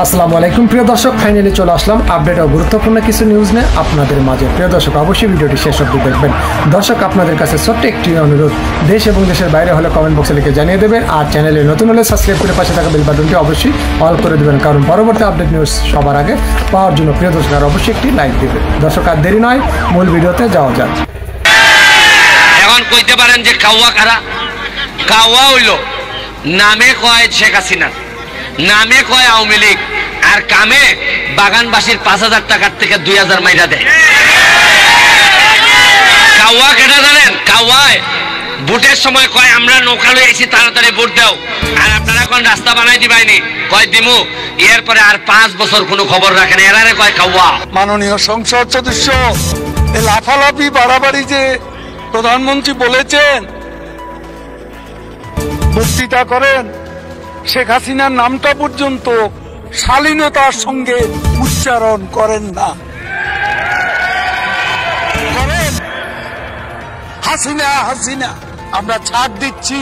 আসসালামু আলাইকুম প্রিয় দর্শক, ফাইনালি চলে আসলাম আপডেট ও গুরুত্বপূর্ণ কিছু নিউজ নিয়ে আপনাদের মাঝে। প্রিয় দর্শক, অবশ্যই ভিডিওটি শেষ অবধি দেখবেন। দর্শক, আপনাদের কাছে ছোট্ট একটি অনুরোধ, দেশ এবং দেশের বাইরে হলে কমেন্ট বক্সে লিখে জানিয়ে দেবেন, আর চ্যানেলে নতুন হলে সাবস্ক্রাইব করে পাশে থাকা বেল বাটনটি অবশ্যই অল করে দেবেন, কারণ পরবর্তী আপডেট নিউজ সবার আগে পাওয়ার জন্য প্রিয় দর্শক আর অবশ্যই একটি লাইক দেবেন। দর্শক, আর দেরি নয়, মূল ভিডিওতে যাওয়া যাক। এখন কইতে পারেন যে কাওয়া কারা? কাওয়া হইল নামে কয় শেখ হাসিনা, নামে কয় আওয়ামী লীগ, আর কামে বাগানবাসীর 5,000 টাকার থেকে 2,000 মাইরা দেয়। কাওয়া কেটা জানেন? কাওয়ায় ভোটের সময় কয় আমরা নৌকা লই আইছি, তাড়াতাড়ি ভোট দাও, আর আপনারা কোন রাস্তা বানাই দিবাইনি, কয় দিমু, এরপরে আর 5 বছর কোনো খবর রাখেন, এরারে কয় কাওয়া। মাননীয় সংসদ সদস্য লাফালাফি বাড়াবাড়ি যে প্রধানমন্ত্রী বলেছেন, বক্তৃতা করেন, শেখ হাসিনার নামটা পর্যন্ত শালীনতার সঙ্গে উচ্চারণ করেন না। করেন হাসিনা হাসিনা, আমরা ছাড় দিচ্ছি,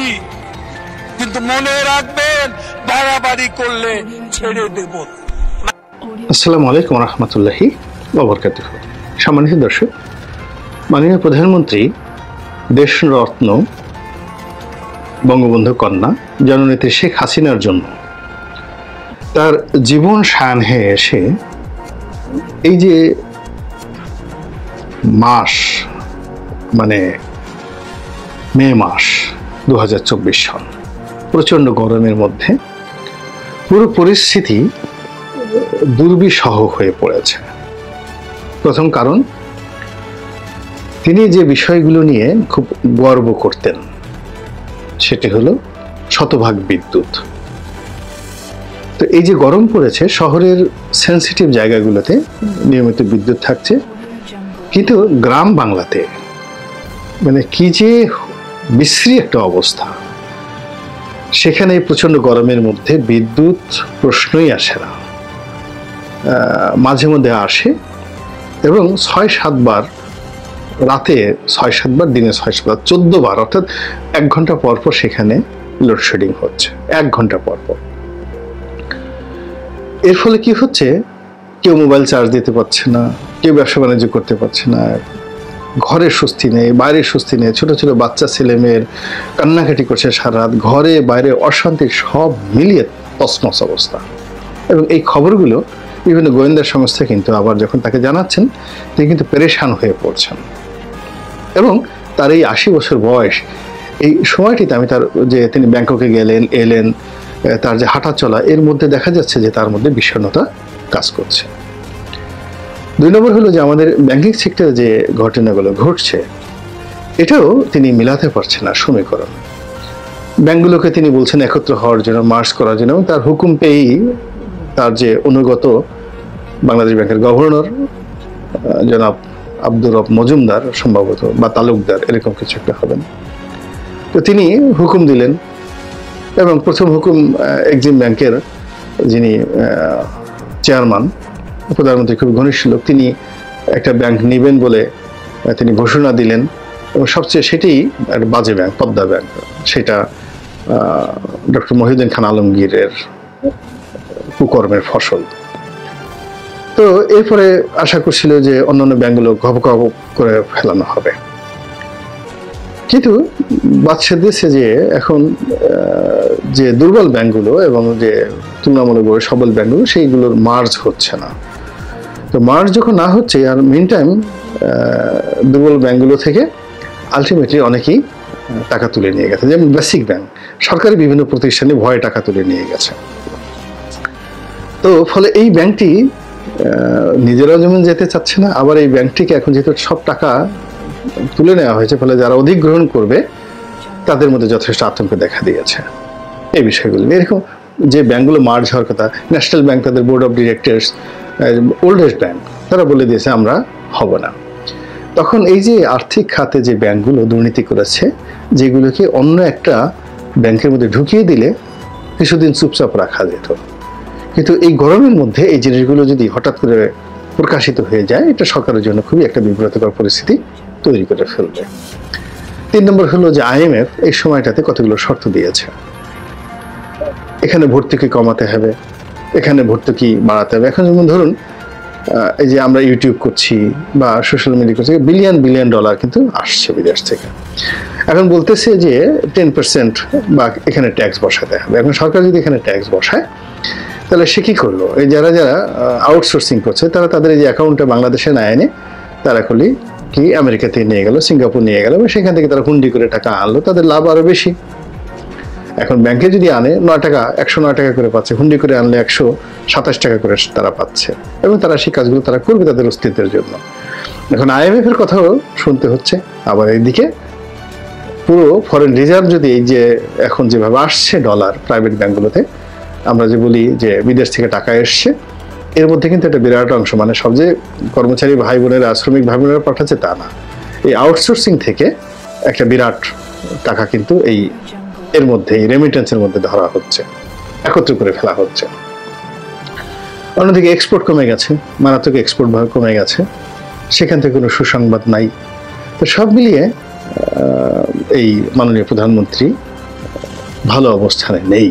কিন্তু মনে রাখবেন বাড়াবাড়ি করলে ছেড়ে দেব। আসসালামু আলাইকুম রহমতুল্লাহি ওয়া বারাকাতুহু। সম্মানিত দর্শক, মাননীয় প্রধানমন্ত্রী দেশরত্ন বঙ্গবন্ধু কন্যা জননেত্রী শেখ হাসিনার জন্য তার জীবন সায়াহ্নে এসে এই যে মাস, মানে মে মাস 2024 সাল, প্রচণ্ড গরমের মধ্যে পুরো পরিস্থিতি দুর্বিষহ হয়ে পড়েছে। প্রথম কারণ, তিনি যে বিষয়গুলো নিয়ে খুব গর্ব করতেন সেটি হলো শতভাগ বিদ্যুৎ। তো এই যে গরম পড়েছে, শহরের সেন্সিটিভ জায়গাগুলোতে নিয়মিত বিদ্যুৎ থাকছে, কিন্তু গ্রাম বাংলাতে মানে কি যে বিশ্রী একটা অবস্থা, সেখানে প্রচণ্ড গরমের মধ্যে বিদ্যুৎ প্রশ্নই আসে না। মাঝে মধ্যে আসে এবং 6-7 বার রাতে, 6-7 বার, দিনে 6-7 বার, 14 বার, অর্থাৎ 1 ঘন্টা পর পর সেখানে লোডশেডিং হচ্ছে, 1 ঘন্টা পর পর। এর ফলে কি হচ্ছে, কেউ মোবাইল চার্জ দিতে পারছে না, কেউ ব্যবসা বাণিজ্য করতে পারছে না, ঘরের স্বস্তি নেই, বাইরের স্বস্তি নেই, ছোট ছোট বাচ্চা ছেলে মেয়ের কান্নাকাটি করছে সারা রাত, ঘরে বাইরে অশান্তি, সব মিলিয়ে তছনছ অবস্থা। এবং এই খবরগুলো বিভিন্ন গোয়েন্দা সংস্থা কিন্তু আবার যখন তাকে জানাচ্ছেন, তিনি কিন্তু পেরেশান হয়ে পড়ছেন। এবং তার এই 80 বছর বয়স, এই সময়টিতে আমি তার যে তিনি ব্যাংককে গেলেন এলেন, তার যে হাঁটা চলা, এর মধ্যে দেখা যাচ্ছে যে তার মধ্যে বিষণ্ণতা কাজ করছে। 2 নম্বর হলো যে আমাদের ব্যাংকিং সেক্টরে যে ঘটনাগুলো ঘটছে, এটাও তিনি মিলাতে পারছেন না সমীকরণ। ব্যাংকগুলোকে তিনি বলছেন একত্র হওয়ার জন্য, মার্জ করার জন্য, এবং তার হুকুম পেয়েই তার যে অনুগত বাংলাদেশ ব্যাংকের গভর্নর জনাব আব্দুর রব মজুমদার সম্ভবত, বা তালুকদার, এরকম কিছু একটা হবেন, তো তিনি হুকুম দিলেন। এবং প্রথম হুকুম এক্সিম ব্যাংকের যিনি চেয়ারম্যান, প্রধানমন্ত্রী খুব ঘনিষ্ঠ লোক, তিনি একটা ব্যাংক নেবেন বলে তিনি ঘোষণা দিলেন, এবং সবচেয়ে সেটাই একটা বাজে ব্যাংক, পদ্মা ব্যাংক, সেটা ডক্টর মহিউদ্দিন খান আলমগীরের কুকর্মের ফসল। তো এরপরে আশা করছিল যে অন্যান্য ব্যাংকগুলো ঘপ করে ফেলানো হবে, কিন্তু বাদশা দিয়েছে যে এখন যে দুর্বল ব্যাংকগুলো এবং যে তুলনামূলকভাবে সবল ব্যাংকগুলো, সেইগুলোর মার্জ হচ্ছে না। তো মার্জ যখন না হচ্ছে, আর মিন টাইম দুর্বল ব্যাংকগুলো থেকে আলটিমেটলি অনেকেই টাকা তুলে নিয়ে গেছে, যেমন বেসিক ব্যাংক, সরকারি বিভিন্ন প্রতিষ্ঠানে ভয়ে টাকা তুলে নিয়ে গেছে। তো ফলে এই ব্যাংকটি নিজেরাও যেমন যেতে চাচ্ছে না, আবার এই ব্যাংকটিকে এখন যেহেতু সব টাকা তুলে নেওয়া হয়েছে, ফলে যারা অধিগ্রহণ করবে তাদের মধ্যে যথেষ্ট আতঙ্ক দেখা দিয়েছে এই বিষয়গুলো। এরকম যে ব্যাংকগুলো মার্জ হওয়ার কথা, ন্যাশনাল ব্যাংক তাদের board of directors, oldest bank, তারা বলে দিয়েছে আমরা হব না। তখন এই যে আর্থিক খাতে যে ব্যাংকগুলো দুর্নীতি করেছে, যেগুলোকে অন্য একটা ব্যাংকের মধ্যে ঢুকিয়ে দিলে কিছুদিন চুপচাপ রাখা যেত, কিন্তু এই গরমের মধ্যে এই জিনিসগুলো যদি হঠাৎ করে প্রকাশিত হয়ে যায়, এটা সরকারের জন্য খুবই একটা বিব্রতকর পরিস্থিতি তৈরি করে ফেলবে। 3 নম্বর হলো যে IMF এই সময়টাতে কতগুলো শর্ত দিয়েছে। এখানে ভর্তুকি কমাতে হবে, এখানে ভর্তুকি বাড়াতে হবে। এখন যেমন ধরুন এই যে আমরা ইউটিউব করছি বা সোশ্যাল মিডিয়া করছি, বিলিয়ন বিলিয়ন ডলার কিন্তু আসছে বিদেশ থেকে। এখন বলতেছে যে 10% বা এখানে ট্যাক্স বসাতে হবে। এখন সরকার যদি এখানে ট্যাক্স বসায় তাহলে সে কি করলো, এই যারা যারা আউটসোর্সিং করছে তারা তাদের এই যে অ্যাকাউন্টে বাংলাদেশে না এনে তারা কি আমেরিকাতে নিয়ে গেল, সিঙ্গাপুর নিয়ে গেল, সেখান থেকে তারা হুন্ডি করে টাকা আনলো, তাদের লাভ আরো বেশি। এখন ব্যাংকে যদি আনে 9 টাকা 109 টাকা করে পাচ্ছে, হুন্ডি করে আনলে 127 টাকা করে তারা পাচ্ছে, এবং তারা সেই কাজগুলো তারা করবে তাদের অস্তিত্বের জন্য। এখন IMF এর কথাও শুনতে হচ্ছে। আবার এইদিকে পুরো ফরেন রিজার্ভ যদি এই যে এখন যেভাবে আসছে ডলার প্রাইভেট ব্যাংকগুলোতে, আমরা যে বলি যে বিদেশ থেকে টাকা এসছে, এর মধ্যে কিন্তু একটা বিরাট অংশ, মানে সব যে কর্মচারী ভাই বোনেরা শ্রমিক ভাই বোনেরা পাঠাচ্ছে তা না, এই আউটসোর্সিং থেকে একটা বিরাট টাকা কিন্তু এর মধ্যে এই রেমিটেন্সের মধ্যে ধরা হচ্ছে, একত্র করে ফেলা হচ্ছে। অন্যদিকে এক্সপোর্ট কমে গেছে, মারাত্মক এক্সপোর্ট কমে গেছে, সেখান থেকে কোনো সুসংবাদ নাই। তো সব মিলিয়ে এই মাননীয় প্রধানমন্ত্রী ভালো অবস্থানে নেই।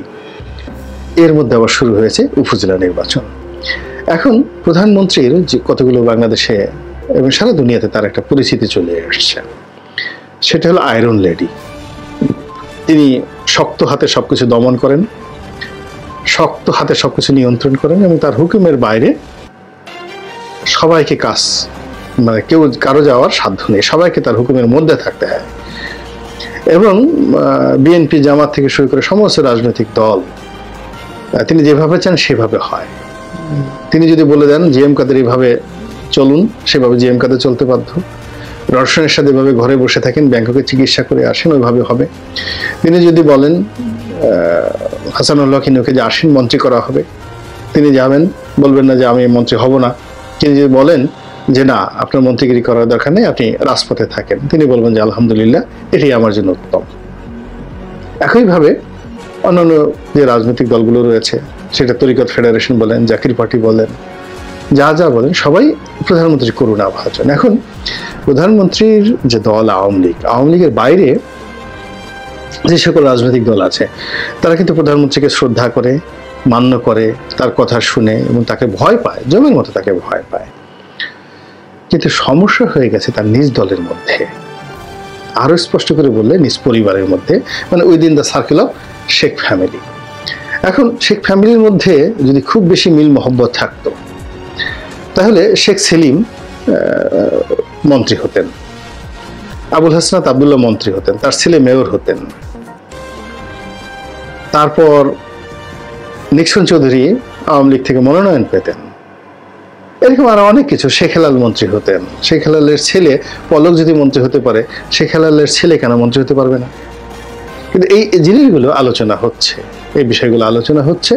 এর মধ্যে আবার শুরু হয়েছে উপজেলা নির্বাচন। এখন প্রধানমন্ত্রীর যে কতগুলো বাংলাদেশে এবং সারা দুনিয়াতে তার একটা পরিচিতি চলে আসছে, সেটা হলো আয়রন লেডি। তিনি শক্ত হাতে সবকিছু দমন করেন, শক্ত হাতে সবকিছু নিয়ন্ত্রণ করেন, এবং তার হুকুমের বাইরে সবাইকে মানে কেউ কারো যাওয়ার সাধ্য নেই, সবাইকে তার হুকুমের মধ্যে থাকতে হয়। এবং বিএনপি জামাত থেকে শুরু করে সমস্ত রাজনৈতিক দল তিনি যেভাবে চান সেভাবে হয়। তিনি যদি বলে দেন জিএম কাদের এইভাবে চলুন, সেভাবে জিএম কাদের চলতে বাধ্য। রসায়নের সাথে এভাবে ঘরে বসে থাকেন, ব্যাংককে চিকিৎসা করে আসেন, ওইভাবে হবে। তিনি যদি বলেন হাসানুল্লাহ কিনুকে যে আসেন মন্ত্রী করা হবে, তিনি যাবেন, বলবেন না যে আমি মন্ত্রী হব না। তিনি যদি বলেন যে না আপনার মন্ত্রীগিরি করার দরকার নেই, আপনি রাজপথে থাকেন, তিনি বলবেন যে আলহামদুলিল্লাহ এটাই আমার জন্য উত্তম। একইভাবে অন্যান্য যে রাজনৈতিক দলগুলো রয়েছে, সেটা তরিকত ফেডারেশন বলেন, জাকির পার্টি বলেন, যা যা বলেন, সবাই প্রধানমন্ত্রী করুণা ভাজন। এখন প্রধানমন্ত্রীর যে দল আওয়ামী লীগের বাইরে যে সকল রাজনৈতিক দল আছে, তারা কিন্তু প্রধানমন্ত্রীকে শ্রদ্ধা করে, মান্য করে, তার কথা শুনে এবং তাকে ভয় পায়, জমের মতো তাকে ভয় পায়। কিন্তু সমস্যা হয়ে গেছে তার নিজ দলের মধ্যে, আরো স্পষ্ট করে বললে নিজ পরিবারের মধ্যে, মানে within the circle of Sheikh family. এখন শেখ ফ্যামিলির মধ্যে যদি খুব বেশি মিল মহব্বত থাকতো, তাহলে শেখ সেলিম মন্ত্রী হতেন, আবুল হাসনাত আবদুল্লাহ মন্ত্রী হতেন, তার ছেলে মেয়র হতেন, তারপর নিক্সন চৌধুরী আওয়ামী লীগ থেকে মনোনয়ন পেতেন, এরকম আরো অনেক কিছু। শেখ হেলাল মন্ত্রী হতেন, শেখ হেলালের ছেলে পলক যদি মন্ত্রী হতে পারে, শেখ হেলালের ছেলে কেন মন্ত্রী হতে পারবে না? কিন্তু এই জিনিসগুলো আলোচনা হচ্ছে, এই বিষয়গুলো আলোচনা হচ্ছে।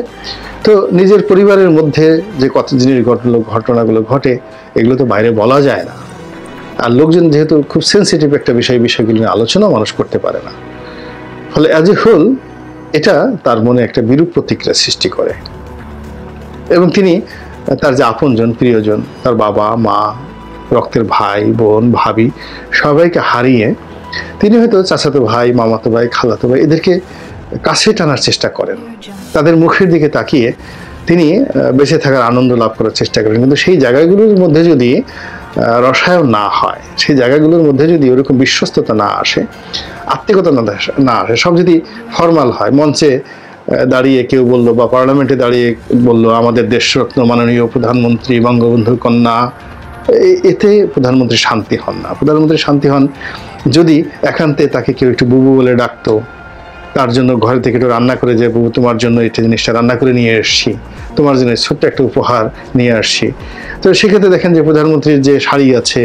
তো নিজের পরিবারের মধ্যে যে কত জিনিস ঘটনাগুলো ঘটে, এগুলো তো বাইরে বলা যায় না। আর লোকজন যেহেতু খুব সেন্সিটিভ একটা বিষয়গুলো নিয়ে আলোচনা মানুষ করতে পারে না, ফলে অ্যাজ এ হোল এটা তার মনে একটা বিরূপ প্রতিক্রিয়া সৃষ্টি করে। এবং তিনি তার যে আপনজন, প্রিয়জন, তার বাবা মা, রক্তের ভাই বোন ভাবি সবাইকে হারিয়ে তিনি হয়তো চাচাতো ভাই, মামাতো ভাই, খালাতো ভাই এদেরকে কাছে টানার চেষ্টা করেন, তাদের মুখের দিকে তাকিয়ে তিনি বেঁচে থাকার আনন্দ লাভ করার চেষ্টা করেন। কিন্তু সেই জায়গাগুলোর মধ্যে যদি রসায়ন না হয়, সেই জায়গাগুলোর মধ্যে যদি ওরকম বিশ্বস্ততা না আসে, আত্মিকতা না আসে, সব যদি ফর্মাল হয়, মঞ্চে দাঁড়িয়ে কেউ বললো বা পার্লামেন্টে দাঁড়িয়ে বললো আমাদের দেশরত্ন মাননীয় প্রধানমন্ত্রী বঙ্গবন্ধুর কন্যা, এতে প্রধানমন্ত্রী শান্তি হন না। প্রধানমন্ত্রী শান্তি হন যদি একান্তে তাকে কেউ একটু বুবু বলে ডাকতো, তার জন্য ঘরে থেকে একটু রান্না করে, যে বুবু তোমার জন্য এটা জিনিসটা রান্না করে নিয়ে এসছি, তোমার জন্য ছোট্ট একটা উপহার নিয়ে আসছি। তো সেক্ষেত্রে দেখেন যে প্রধানমন্ত্রীর যে শাড়ি আছে,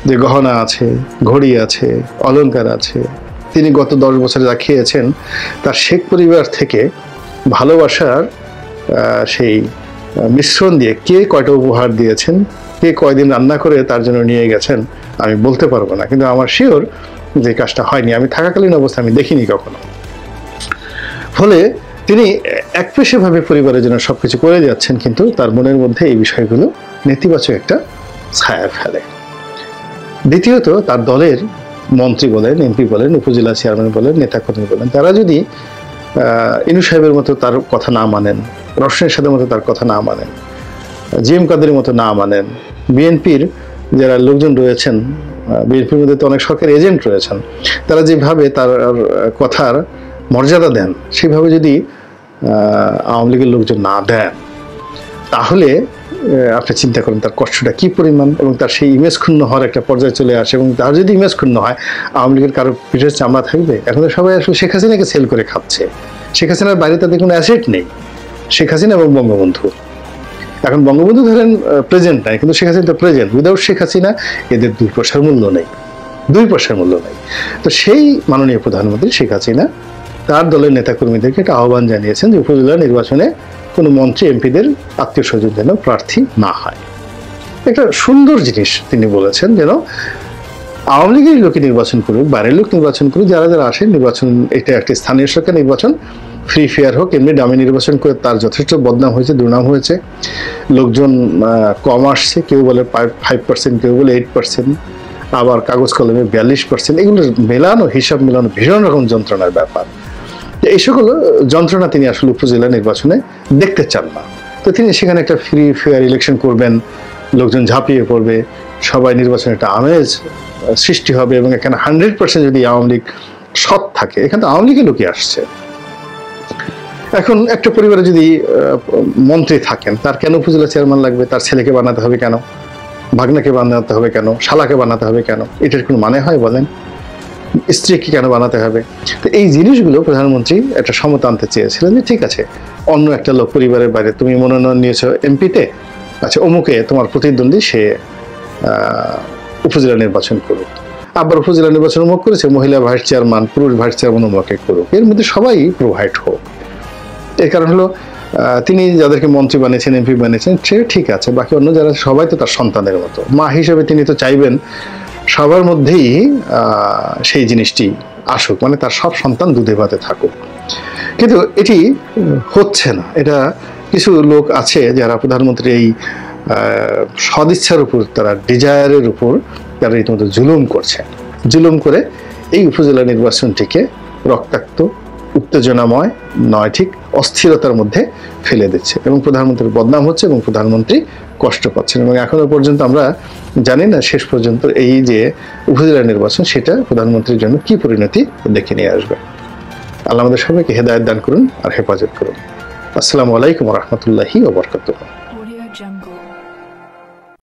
যে গহনা আছে, ঘড়ি আছে, অলংকার আছে, তিনি গত 10 বছরে যা খেয়েছেন, তার শেখ পরিবার থেকে ভালোবাসার সেই মিশ্রণ দিয়ে কে কয়টা উপহার দিয়েছেন, কে কয়দিন রান্না করে তার জন্য নিয়ে গেছেন আমি বলতে পারবো না। কিন্তু আমার শিওর যে কাজটা হয়নি, আমি থাকাকালীন অবস্থা আমি দেখিনি কখনো। ফলে তিনি একপেশেভাবে পরিবারের জন্য সবকিছু করে যাচ্ছেন, কিন্তু তার মনের মধ্যে এই বিষয়গুলো নেতিবাচক একটা ছায়া ফেলে। দ্বিতীয়ত, তার দলের মন্ত্রী বলেন, এমপি বলেন, উপজেলা চেয়ারম্যান বলেন, নেতাকর্মী বলেন, তারা যদি ইনু সাহেবের মতো তার কথা না মানেন, রওশন এরশাদের মতো তার কথা না মানেন, জিএম কাদেরের মতো না মানেন, বিএনপির যারা লোকজন রয়েছেন, বিএনপির মধ্যে তো অনেক সরকারি এজেন্ট রয়েছেন, তারা যেভাবে তার কথার মর্যাদা দেন সেভাবে যদি আওয়ামী লীগের লোকজন না দেন, তাহলে আপনি চিন্তা করেন তার কষ্টটা কি পরিমাণ, এবং তার সেই ইমেজ ক্ষুণ্ণ হওয়ার একটা পর্যায়ে চলে আসে। এবং তার যদি ইমেজ ক্ষুণ্ণ হয়, আওয়ামী লীগের কারো পিঠের চামড়া থাকবে? এখন তো সবাই আসলে শেখ হাসিনাকে সেল করে খাচ্ছে। শেখ হাসিনার বাইরে তাদের কোনো অ্যাসেট নেই, শেখ হাসিনা এবং বঙ্গবন্ধু। এখন বঙ্গবন্ধু ধরেন প্রেজেন্ট নাই, কিন্তু শেখ হাসিনা তো প্রেজেন্ট। উইদাউট শেখ হাসিনা এদের 2 পয়সার মূল্য নেই, 2 পয়সার মূল্য নেই। তো সেই মাননীয় প্রধানমন্ত্রী শেখ হাসিনা তার দলের নেতাকর্মীদেরকে একটা আহ্বান জানিয়েছেন যে উপজেলা নির্বাচনে কোনো মন্ত্রী এমপিদের আত্মীয় স্বজন যেন প্রার্থী না হয়। একটা সুন্দর জিনিস তিনি বলেছেন, যেন আওয়ামী লীগের লোকে নির্বাচন করুক, বাইরের লোক নির্বাচন করুক, যারা যারা আসে নির্বাচন, এটা একটা স্থানীয় সরকার নির্বাচন, ফ্রি ফেয়ার হোক। এমনি দামি নির্বাচন করে তার যথেষ্ট বদনাম হয়েছে, দুর্নাম হয়েছে, লোকজন কম আসছে, কেউ বলে 5%, কেউ বলে 8%, আবার কাগজ কলমে 42%। এগুলো মেলানো, হিসাব মেলানো ভীষণ রকম যন্ত্রণার ব্যাপার। এই সকল যন্ত্রণা তিনি আসলে উপজেলা নির্বাচনে দেখতে চান না। তো তিনি সেখানে একটা ফ্রি ফেয়ার ইলেকশন করবেন, লোকজন ঝাঁপিয়ে পড়বে, সবাই নির্বাচনে একটা আমেজ সৃষ্টি হবে, এবং এখানে 100% যদি আওয়ামী লীগ সৎ থাকে, এখানে তো আওয়ামী লীগের লোকই আসছে। এখন একটা পরিবারে যদি মন্ত্রী থাকেন, তার কেন উপজেলা চেয়ারম্যান লাগবে? তার ছেলেকে বানাতে হবে কেন? ভাগনাকে বানাতে হবে কেন? শালাকে বানাতে হবে কেন? এটার কোনো মানে হয় বলেন? স্ত্রীকে কেন বানাতে হবে? তো এই জিনিসগুলো প্রধানমন্ত্রী একটা সমতা আনতে চেয়েছিলেন, যে ঠিক আছে, অন্য একটা লোক পরিবারের বাইরে তুমি মনোনয়ন নিয়েছো এমপিতে, আচ্ছা অমুকে তোমার প্রতিদ্বন্দ্বী, সে উপজেলা নির্বাচন করুক। আবার উপজেলা নির্বাচন অমুক করেছে, মহিলা ভাইস চেয়ারম্যান, পুরুষ ভাইস চেয়ারম্যান অমুকে করুক, এর মধ্যে সবাই প্রোভাইড হোক। এর কারণ হলো তিনি যাদেরকে মন্ত্রী বানিয়েছেন, এমপি বানিয়েছেন, সে ঠিক আছে, বাকি অন্য যারা সবাই তো তার সন্তানের মতো। মা হিসেবে তিনি তো চাইবেন সবার মধ্যেই সেই জিনিসটি আসুক, মানে তার সব সন্তান দুধে ভাতে থাকুক। কিন্তু এটি হচ্ছে না। এটা কিছু লোক আছে যারা প্রধানমন্ত্রী এই সদিচ্ছার উপর, তারা ডিজায়ারের উপর তারা রীতিমতো জুলুম করছে। জুলুম করে এই উপজেলা নির্বাচনটিকে রক্তাক্ত, উত্তেজনাময় নয়, ঠিক অস্থিরতার মধ্যে ফেলে দিচ্ছে, এবং প্রধানমন্ত্রীর বদনাম হচ্ছে, এবং প্রধানমন্ত্রী কষ্ট পাচ্ছেন। এবং এখনো পর্যন্ত আমরা জানি না শেষ পর্যন্ত এই যে উপজেলা নির্বাচন, সেটা প্রধানমন্ত্রীর জন্য কি পরিণতি দেখে নিয়ে আসবে। আল্লাহ আমাদের সবাইকে হেদায়েত দান করুন আর হেফাজত করুন। আসসালামু আলাইকুম ওয়া রাহমাতুল্লাহি ওয়া বারাকাতুহু।